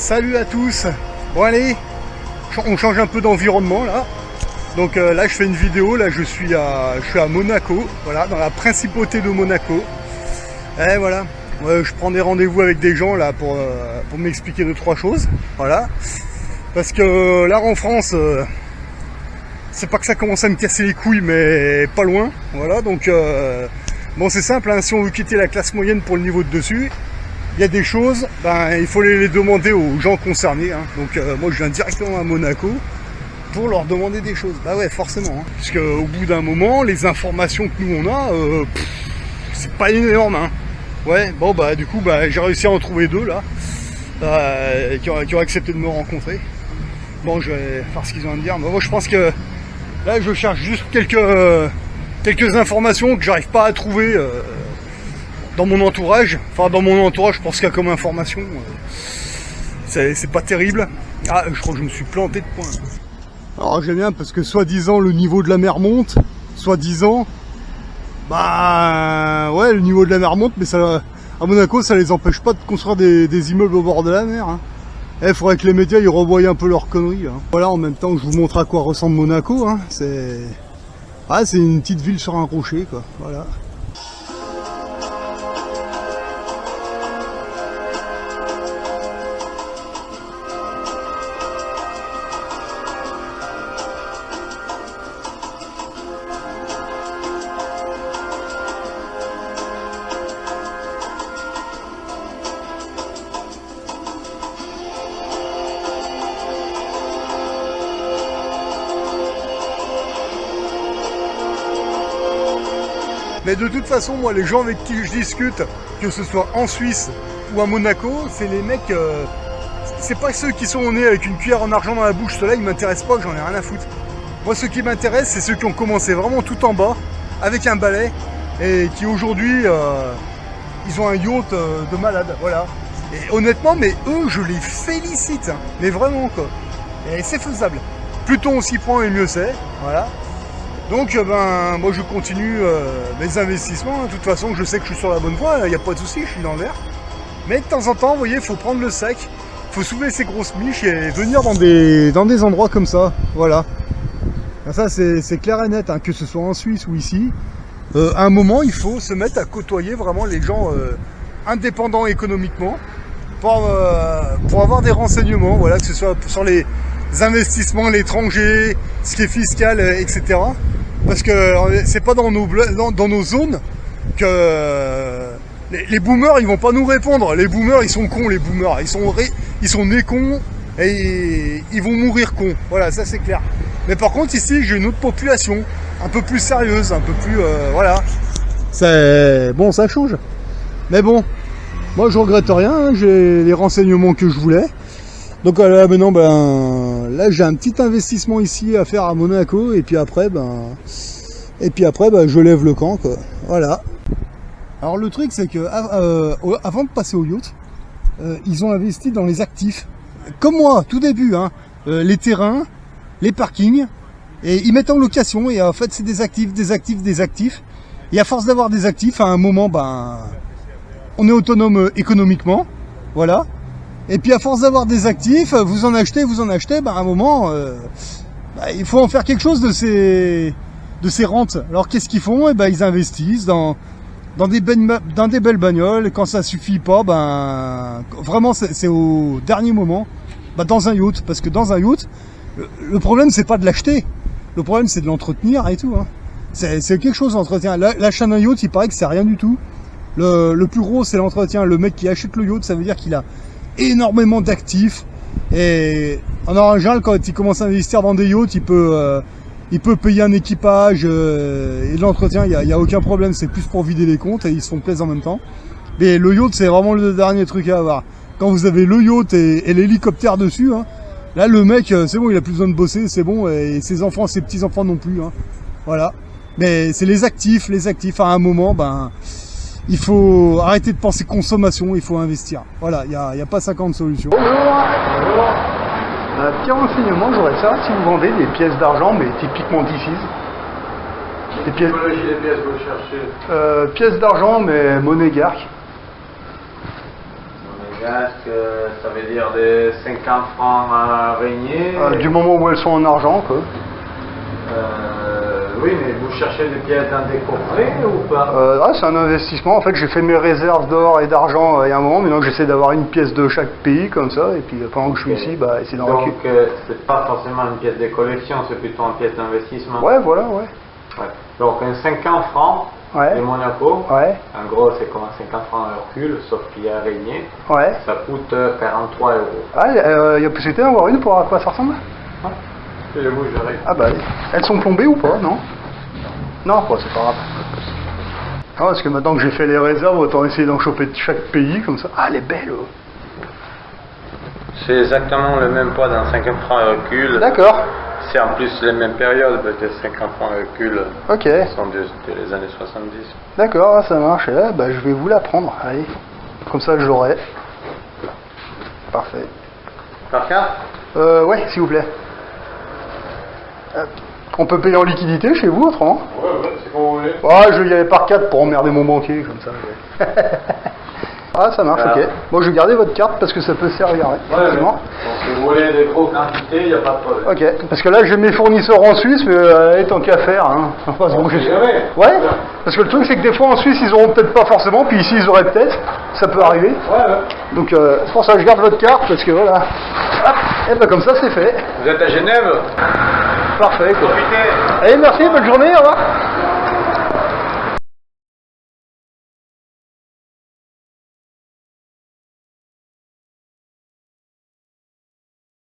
Salut à tous. Bon allez, on change un peu d'environnement là. Donc là je fais une vidéo, là je suis à Monaco, voilà, dans la principauté de Monaco. Et voilà, je prends des rendez-vous avec des gens là pour m'expliquer 2-3 choses, voilà. Parce que là en France, c'est pas que ça commence à me casser les couilles, mais pas loin, voilà. Donc bon c'est simple, hein, si on veut quitter la classe moyenne pour le niveau de dessus, il y a des choses, il faut les demander aux gens concernés, hein. Donc moi je viens directement à Monaco pour leur demander des choses. Bah ouais, forcément, hein. Parce qu'au bout d'un moment, les informations que nous on a, c'est pas énorme, hein. Ouais, bon du coup j'ai réussi à en trouver 2 là, qui ont accepté de me rencontrer. Bon, je vais faire ce qu'ils ont à me dire. Moi je pense que là je cherche juste quelques informations que j'arrive pas à trouver dans mon entourage. Enfin dans mon entourage, je pense qu'il y a comme information, c'est pas terrible. Ah, je crois que je me suis planté de point. Alors j'aime bien parce que soi-disant le niveau de la mer monte, soi-disant, ouais, le niveau de la mer monte, mais ça, à Monaco ça les empêche pas de construire des immeubles au bord de la mer, hein. Il faudrait que les médias ils revoient un peu leurs conneries, hein. Voilà, en même temps je vous montre à quoi ressemble Monaco, hein. C'est une petite ville sur un rocher, quoi, voilà. Mais de toute façon, moi, les gens avec qui je discute, que ce soit en Suisse ou à Monaco, c'est les mecs... c'est pas ceux qui sont nés avec une cuillère en argent dans la bouche, ceux-là, ils m'intéressent pas, j'en ai rien à foutre. Moi, ceux qui m'intéressent, c'est ceux qui ont commencé vraiment tout en bas, avec un balai, et qui aujourd'hui, ils ont un yacht de malade, voilà. Et honnêtement, mais eux, je les félicite, hein, mais vraiment, quoi. Et c'est faisable. Plus tôt on s'y prend, et mieux c'est, voilà. Donc moi je continue mes investissements, de toute façon je sais que je suis sur la bonne voie, il n'y a pas de souci, je suis dans le vert. Mais de temps en temps, vous voyez, il faut prendre le sac, il faut soulever ses grosses miches et venir dans des endroits comme ça, voilà. Ça c'est clair et net, hein, que ce soit en Suisse ou ici, à un moment il faut se mettre à côtoyer vraiment les gens indépendants économiquement pour avoir des renseignements, voilà, que ce soit sur les investissements à l'étranger, ce qui est fiscal, etc. Parce que c'est pas dans nos zones que les boomers ils vont pas nous répondre. Les boomers ils sont cons, les boomers ils sont nés cons et ils vont mourir cons. Voilà, ça c'est clair. Mais par contre ici j'ai une autre population un peu plus sérieuse, un peu plus voilà. C'est bon, ça change. Mais bon, moi je regrette rien, hein, j'ai les renseignements que je voulais. Donc là maintenant là j'ai un petit investissement ici à faire à Monaco et puis après je lève le camp, quoi. Voilà. Alors le truc c'est que avant de passer au yacht, ils ont investi dans les actifs. Comme moi, tout début, hein, les terrains, les parkings, et ils mettent en location et en fait c'est des actifs. Et à force d'avoir des actifs, à un moment on est autonome économiquement, voilà. Et puis à force d'avoir des actifs, vous en achetez, à un moment, il faut en faire quelque chose de ces rentes. Alors qu'est-ce qu'ils font? Ils investissent dans des belles bagnoles. Quand ça suffit pas, vraiment c'est au dernier moment, dans un yacht. Parce que dans un yacht, le problème c'est pas de l'acheter, le problème c'est de l'entretenir et tout, hein. C'est quelque chose d'entretien. L'achat d'un yacht, il paraît que c'est rien du tout. Le plus gros c'est l'entretien. Le mec qui achète le yacht, ça veut dire qu'il a énormément d'actifs et en général quand il commence à investir dans des yachts il peut payer un équipage et de l'entretien, il y a aucun problème, c'est plus pour vider les comptes et ils se font plaisir en même temps. Mais le yacht c'est vraiment le dernier truc à avoir. Quand vous avez le yacht et l'hélicoptère dessus, hein, là le mec c'est bon, il a plus besoin de bosser, c'est bon, et ses enfants, ses petits enfants non plus, hein. Voilà. Mais c'est les actifs à un moment il faut arrêter de penser consommation, il faut investir. Voilà, il n'y a pas 50 solutions. Bonjour. Petit renseignement, j'aurais savoir si vous vendez des pièces d'argent, mais typiquement DC's. Des pièces... les pièces que vous cherchez pièces d'argent, mais monégasque. Est-ce que ça veut dire des 50 francs à régner? Du moment où elles sont en argent, quoi. Oui, mais vous cherchez des pièces d'un décoffré ou pas? C'est un investissement. En fait, j'ai fait mes réserves d'or et d'argent il y a un moment. Maintenant, j'essaie d'avoir une pièce de chaque pays, comme ça. Et puis, pendant que je suis ici, essayer d'en Donc, c'est pas forcément une pièce de collection, c'est plutôt une pièce d'investissement. Ouais, voilà, ouais. Donc, un 50 francs de Monaco. Ouais. En gros, c'est comme un 50 francs Hercule, sauf qu'il y a régné. Ouais. Ça coûte 43 euros. Ah, il y a possibilité d'en avoir une pour à quoi ça ressemble? Je bougerai. Ah bah, elles sont plombées ou pas, non? Non, c'est pas grave. Ah, parce que maintenant que j'ai fait les réserves, autant essayer d'en choper de chaque pays, comme ça. Ah, elle est belle, oh. C'est exactement le même poids d'un 50 francs Hercule. D'accord. C'est en plus les mêmes périodes, parce que 50 francs Hercule sont des années 70. D'accord, ça marche. Je vais vous la prendre. Allez, comme ça je l'aurai. Parfait. Par carte? Ouais, s'il vous plaît. On peut payer en liquidité chez vous autrement? Ouais, c'est comme vous voulez. Je vais y aller par carte pour emmerder mon banquier, comme ça. Ah, ça marche, ok. Bon, je vais garder votre carte parce que ça peut servir, effectivement. Donc, si vous voulez des grosses quantités, il n'y a pas de problème. Ok, parce que là, j'ai mes fournisseurs en Suisse, mais tant qu'à faire, hein. Enfin, bon, ouais, parce que le truc, c'est que des fois, en Suisse, ils auront peut-être pas forcément, puis ici, ils auraient peut-être. Ça peut arriver. Donc, c'est pour ça que je garde votre carte, parce que voilà. Hop, et comme ça, c'est fait. Vous êtes à Genève? Parfait, quoi. Profitez. Allez, merci, bonne journée, au revoir.